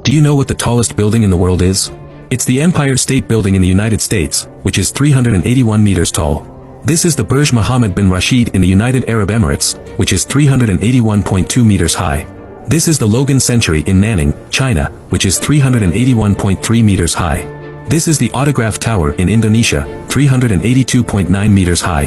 Do you know what the tallest building in the world is? It's the Empire State Building in the United States, which is 381 meters tall. This is the Burj Mohammed bin Rashid in the United Arab Emirates, which is 381.2 meters high. This is the Logan Century in Nanning, China, which is 381.3 meters high. This is the Autograph Tower in Indonesia, 382.9 meters high.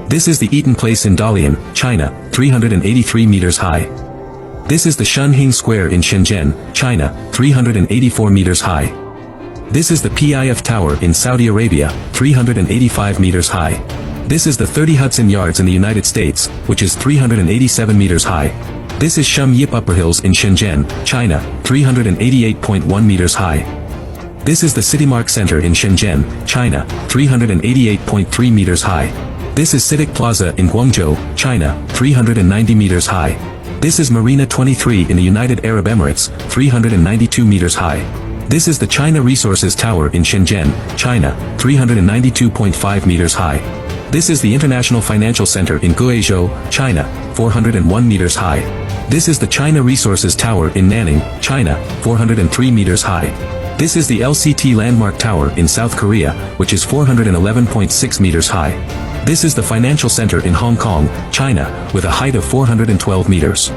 This is the Eaton Place in Dalian, China, 383 meters high. This is the Shunhing Square in Shenzhen, China, 384 meters high. This is the PIF Tower in Saudi Arabia, 385 meters high. This is the 30 Hudson Yards in the United States, which is 387 meters high. This is Shum Yip Upper Hills in Shenzhen, China, 388.1 meters high. This is the Citymark Center in Shenzhen, China, 388.3 meters high. This is CITIC Plaza in Guangzhou, China, 390 meters high. This is Marina 23 in the United Arab Emirates, 392 meters high. This is the China Resources Tower in Shenzhen, China, 392.5 meters high. This is the International Financial Center in Guizhou, China, 401 meters high. This is the China Resources Tower in Nanning, China, 403 meters high. This is the LCT Landmark Tower in South Korea, which is 411.6 meters high. This is the Financial Center in Hong Kong, China, with a height of 412 meters.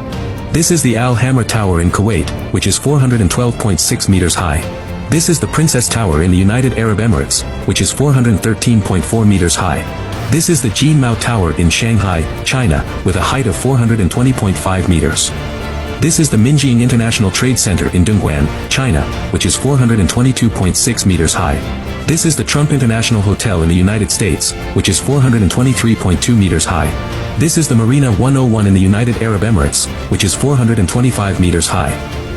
This is the Al Hamra Tower in Kuwait, which is 412.6 meters high. This is the Princess Tower in the United Arab Emirates, which is 413.4 meters high. This is the Jinmao Tower in Shanghai, China, with a height of 420.5 meters. This is the Minjing International Trade Center in Dongguan, China, which is 422.6 meters high. This is the Trump International Hotel in the United States, which is 423.2 meters high. This is the Marina 101 in the United Arab Emirates, which is 425 meters high.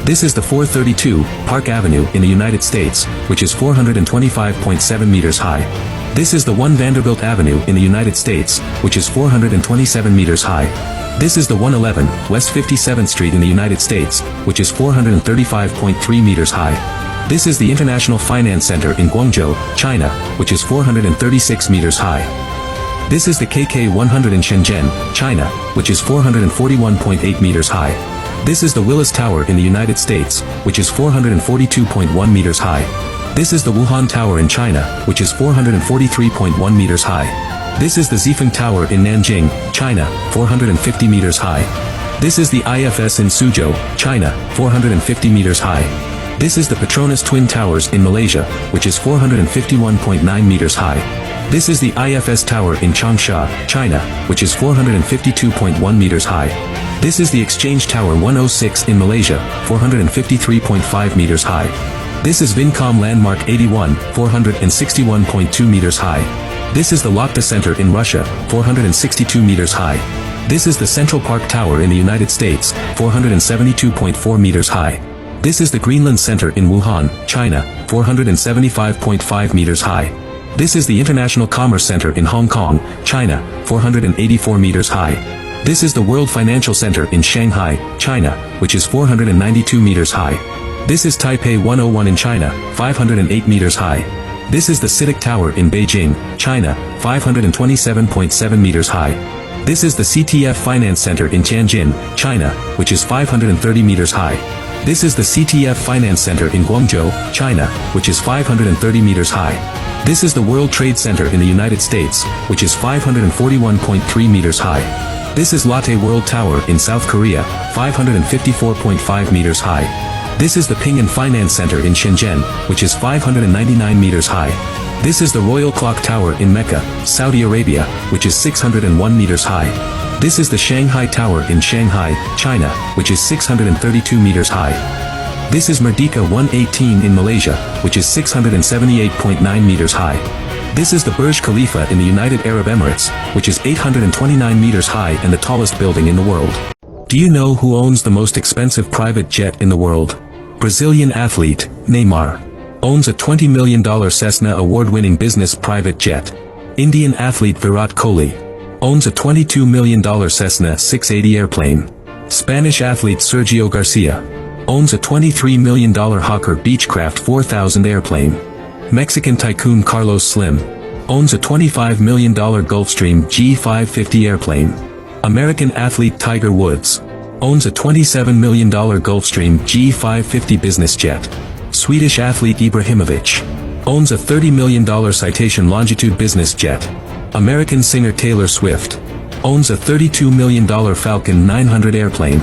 This is the 432 Park Avenue in the United States, which is 425.7 meters high. This is the 1 Vanderbilt Avenue in the United States, which is 427 meters high. This is the 111 West 57th Street in the United States, which is 435.3 meters high. This is the International Finance Center in Guangzhou, China, which is 436 meters high. This is the KK100 in Shenzhen, China, which is 441.8 meters high. This is the Willis Tower in the United States, which is 442.1 meters high. This is the Wuhan Tower in China, which is 443.1 meters high. This is the Zifeng Tower in Nanjing, China, 450 meters high. This is the IFS in Suzhou, China, 450 meters high. This is the Petronas Twin Towers in Malaysia, which is 451.9 meters high. This is the IFS Tower in Changsha, China, which is 452.1 meters high. This is the Exchange Tower 106 in Malaysia, 453.5 meters high. This is Vincom Landmark 81, 461.2 meters high. This is the Lotte Center in Russia, 462 meters high. This is the Central Park Tower in the United States, 472.4 meters high. This is the Greenland Center in Wuhan, China, 475.5 meters high. This is the International Commerce Center in Hong Kong, China, 484 meters high. This is the World Financial Center in Shanghai, China, which is 492 meters high. This is Taipei 101 in China, 508 meters high. This is the CITIC Tower in Beijing, China, 527.7 meters high. This is the CTF Finance Center in Tianjin, China, which is 530 meters high. This is the CTF Finance Center in Guangzhou, China, which is 530 meters high. This is the World Trade Center in the United States, which is 541.3 meters high. This is Lotte World Tower in South Korea, 554.5 meters high. This is the Ping An Finance Center in Shenzhen, which is 599 meters high. This is the Royal Clock Tower in Mecca, Saudi Arabia, which is 601 meters high. This is the Shanghai Tower in Shanghai, China, which is 632 meters high. This is Merdeka 118 in Malaysia, which is 678.9 meters high. This is the Burj Khalifa in the United Arab Emirates, which is 829 meters high and the tallest building in the world. Do you know who owns the most expensive private jet in the world? Brazilian athlete, Neymar, owns a $20 million Cessna award-winning business private jet. Indian athlete Virat Kohli owns a $22 million Cessna 680 airplane. Spanish athlete Sergio Garcia owns a $23 million Hawker Beechcraft 4000 airplane. Mexican tycoon Carlos Slim owns a $25 million Gulfstream G550 airplane. American athlete Tiger Woods Owns a $27 million Gulfstream G550 business jet. Swedish athlete Ibrahimovic. Owns a $30 million Citation Longitude business jet. American singer Taylor Swift. Owns a $32 million Falcon 900 airplane.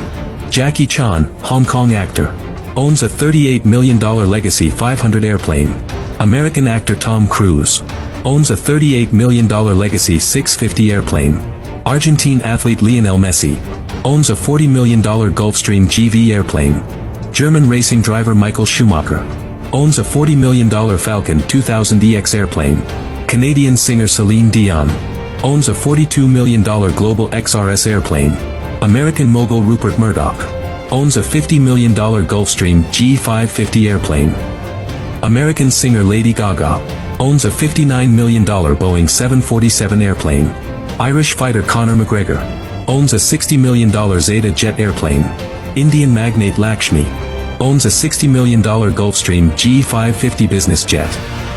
Jackie Chan, Hong Kong actor. Owns a $38 million Legacy 500 airplane. American actor Tom Cruise. Owns a $38 million Legacy 650 airplane. Argentine athlete Lionel Messi. Owns a $40 million Gulfstream GV airplane. German racing driver Michael Schumacher. Owns a $40 million Falcon 2000EX airplane. Canadian singer Celine Dion. Owns a $42 million Global XRS airplane. American mogul Rupert Murdoch. Owns a $50 million Gulfstream G550 airplane. American singer Lady Gaga. Owns a $59 million Boeing 747 airplane. Irish fighter Conor McGregor. Owns a $60 million Zeta jet airplane. Indian magnate Lakshmi. Owns a $60 million Gulfstream G550 business jet.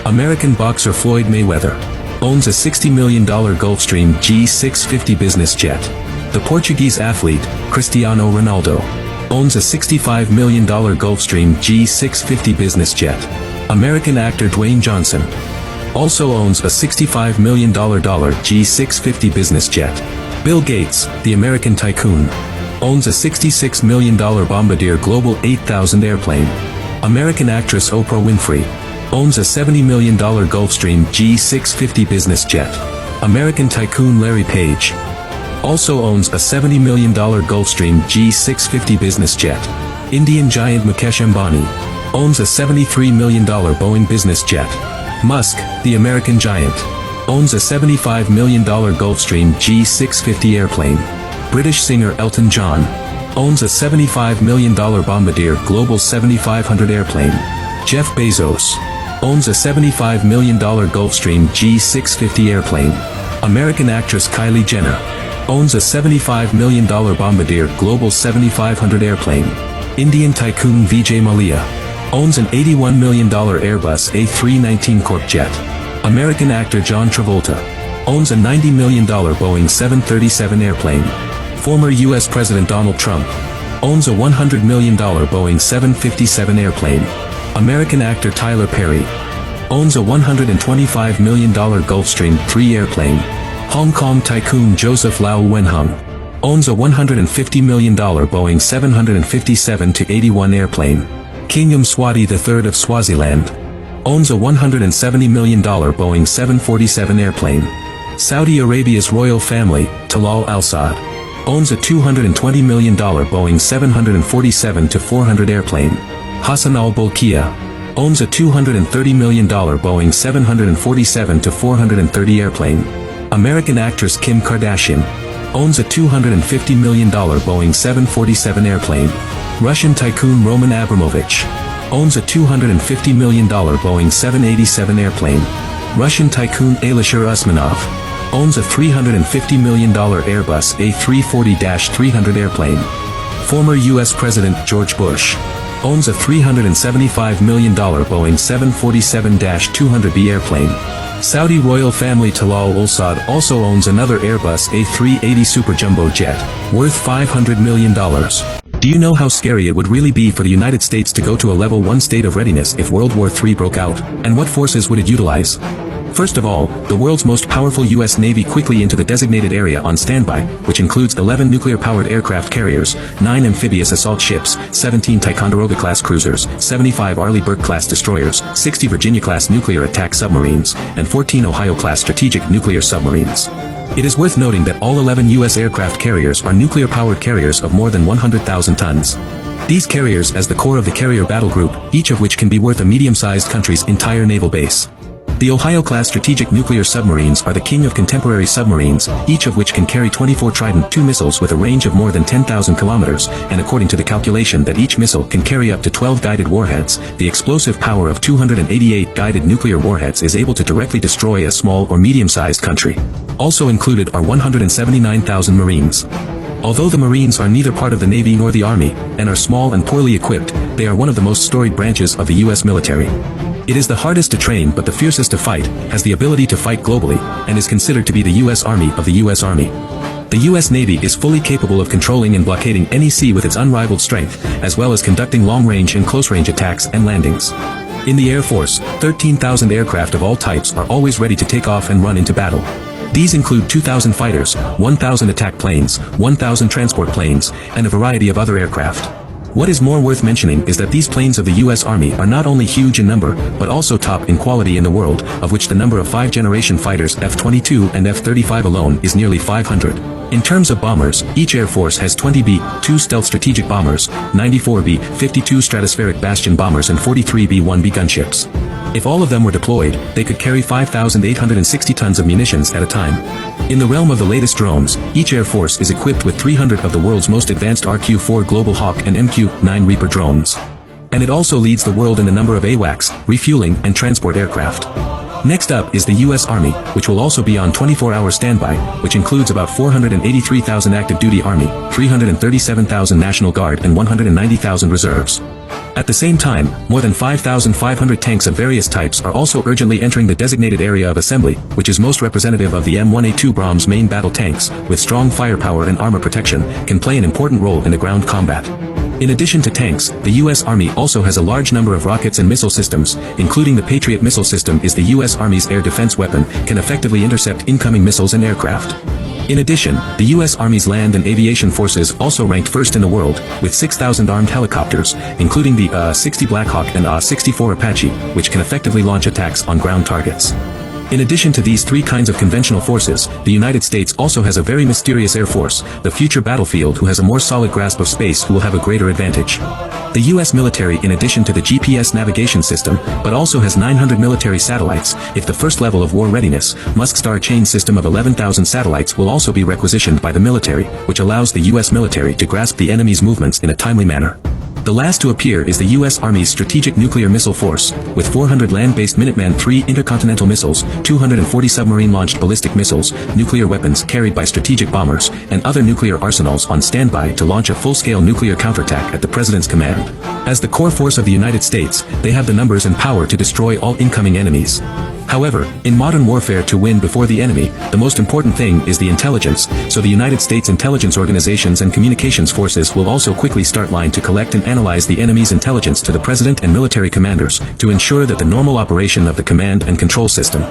American boxer Floyd Mayweather. Owns a $60 million Gulfstream G650 business jet. The Portuguese athlete, Cristiano Ronaldo. Owns a $65 million Gulfstream G650 business jet. American actor Dwayne Johnson. Also owns a $65 million G650 business jet. Bill Gates, the American tycoon. Owns a $66 million Bombardier Global 8000 airplane. American actress Oprah Winfrey. Owns a $70 million Gulfstream G650 business jet. American tycoon Larry Page. Also owns a $70 million Gulfstream G650 business jet. Indian giant Mukesh Ambani. Owns a $73 million Boeing business jet. Musk, the American giant. Owns a $75 million Gulfstream G650 airplane. British singer Elton John. Owns a $75 million Bombardier Global 7500 airplane. Jeff Bezos. Owns a $75 million Gulfstream G650 airplane. American actress Kylie Jenner. Owns a $75 million Bombardier Global 7500 airplane. Indian tycoon Vijay Mallya. Owns an $81 million Airbus A319 Corp jet. American actor John Travolta. Owns a $90 million Boeing 737 airplane. Former U.S. President Donald Trump. Owns a $100 million Boeing 757 airplane. American actor Tyler Perry. Owns a $125 million Gulfstream 3 airplane. Hong Kong tycoon Joseph Lau Wenhung. Owns a $150 million Boeing 757-81 airplane. King Mswati III of Swaziland. Owns a $170 million Boeing 747 airplane. Saudi Arabia's royal family, Talal Al Saud. Owns a $220 million Boeing 747-400 airplane. Hassan al-Bolkiah. Owns a $230 million Boeing 747-430 airplane. American actress Kim Kardashian. Owns a $250 million Boeing 747 airplane. Russian tycoon Roman Abramovich. Owns a $250 million Boeing 787 airplane. Russian tycoon Alisher Usmanov. Owns a $350 million Airbus A340-300 airplane. Former U.S. President George Bush. Owns a $375 million Boeing 747-200B airplane. Saudi royal family Talal Al Saud also owns another Airbus A380 Super Jumbo jet, worth $500 million. Do you know how scary it would really be for the United States to go to a level 1 state of readiness if World War III broke out, and what forces would it utilize? First of all, the world's most powerful U.S. Navy quickly into the designated area on standby, which includes 11 nuclear-powered aircraft carriers, 9 amphibious assault ships, 17 Ticonderoga-class cruisers, 75 Arleigh Burke-class destroyers, 60 Virginia-class nuclear attack submarines, and 14 Ohio-class strategic nuclear submarines. It is worth noting that all 11 U.S. aircraft carriers are nuclear-powered carriers of more than 100,000 tons. These carriers as the core of the carrier battle group, each of which can be worth a medium-sized country's entire naval base. The Ohio-class strategic nuclear submarines are the king of contemporary submarines, each of which can carry 24 Trident II missiles with a range of more than 10,000 kilometers, and according to the calculation that each missile can carry up to 12 guided warheads, the explosive power of 288 guided nuclear warheads is able to directly destroy a small or medium-sized country. Also included are 179,000 Marines. Although the Marines are neither part of the Navy nor the Army, and are small and poorly equipped, they are one of the most storied branches of the U.S. military. It is the hardest to train but the fiercest to fight, has the ability to fight globally, and is considered to be the U.S. Army of the U.S. Army. The U.S. Navy is fully capable of controlling and blockading any sea with its unrivaled strength, as well as conducting long-range and close-range attacks and landings. In the Air Force, 13,000 aircraft of all types are always ready to take off and run into battle. These include 2,000 fighters, 1,000 attack planes, 1,000 transport planes, and a variety of other aircraft. What is more worth mentioning is that these planes of the U.S. Army are not only huge in number, but also top in quality in the world, of which the number of 5th-generation fighters F-22 and F-35 alone is nearly 500. In terms of bombers, each Air Force has 20 B-2 stealth strategic bombers, 94 B-52 stratospheric bastion bombers and 43 B-1B gunships. If all of them were deployed, they could carry 5,860 tons of munitions at a time. In the realm of the latest drones, each Air Force is equipped with 300 of the world's most advanced RQ-4 Global Hawk and MQ-9 Reaper drones. And it also leads the world in the number of AWACS, refueling, and transport aircraft. Next up is the U.S. Army, which will also be on 24-hour standby, which includes about 483,000 active duty Army, 337,000 National Guard and 190,000 reserves. At the same time, more than 5,500 tanks of various types are also urgently entering the designated area of assembly, which is most representative of the M1A2 Brahms main battle tanks, with strong firepower and armor protection, can play an important role in the ground combat. In addition to tanks, the U.S. Army also has a large number of rockets and missile systems, including the Patriot missile system is the U.S. Army's air defense weapon, can effectively intercept incoming missiles and aircraft. In addition, the U.S. Army's land and aviation forces also ranked first in the world, with 6,000 armed helicopters, including the A-60 Blackhawk and A-64 Apache, which can effectively launch attacks on ground targets. In addition to these three kinds of conventional forces, the United States also has a very mysterious air force, the future battlefield, who has a more solid grasp of space, who will have a greater advantage. The U.S. military, in addition to the GPS navigation system, but also has 900 military satellites. If the first level of war readiness, Musk Star chain system of 11,000 satellites will also be requisitioned by the military, which allows the U.S. military to grasp the enemy's movements in a timely manner. The last to appear is the U.S. Army's Strategic Nuclear Missile Force, with 400 land-based Minuteman III intercontinental missiles, 240 submarine-launched ballistic missiles, nuclear weapons carried by strategic bombers, and other nuclear arsenals on standby to launch a full-scale nuclear counterattack at the President's command. As the core force of the United States, they have the numbers and power to destroy all incoming enemies. However, in modern warfare, to win before the enemy, the most important thing is the intelligence, so the United States intelligence organizations and communications forces will also quickly start line to collect and analyze the enemy's intelligence to the President and military commanders, to ensure that the normal operation of the command and control system.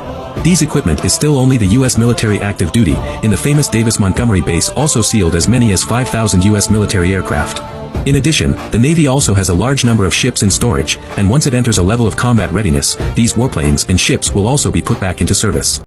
These equipment is still only the U.S. military active duty. In the famous Davis-Montgomery base also sealed as many as 5,000 U.S. military aircraft. In addition, the Navy also has a large number of ships in storage, and once it enters a level of combat readiness, these warplanes and ships will also be put back into service.